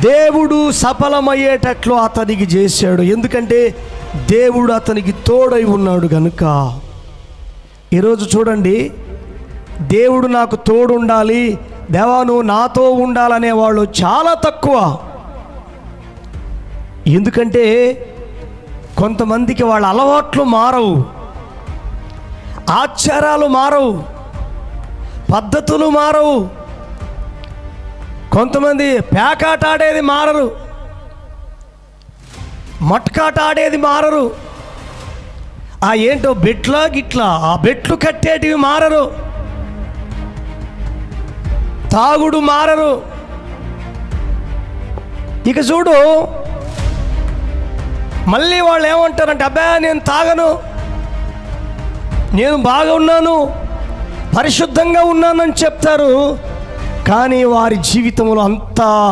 దేవుడు సఫలమయ్యేటట్లు అతనికి చేశాడు. ఎందుకంటే దేవుడు అతనికి తోడై ఉన్నాడు కనుక. ఈరోజు చూడండి, దేవుడు నాకు తోడు ఉండాలి, దేవా నువ్వు నాతో ఉండాలనే వాళ్ళు చాలా తక్కువ. ఎందుకంటే కొంతమందికి వాళ్ళ అలవాట్లు మారవు, ఆచారాలు మారవు, పద్ధతులు మారవు. కొంతమంది పేకాట ఆడేది మారరు, మట్కాట ఆడేది మారరు, ఏంటో బెట్లా గిట్లా ఆ బెట్లు కట్టేటివి మారరు, తాగుడు మారరు. ఇక చూడు, మళ్ళీ వాళ్ళు ఏమంటారంటే అబ్బా నేను తాగను, నేను బాగా ఉన్నాను, పరిశుద్ధంగా ఉన్నానని చెప్తారు. కానీ వారి జీవితంలో అంతా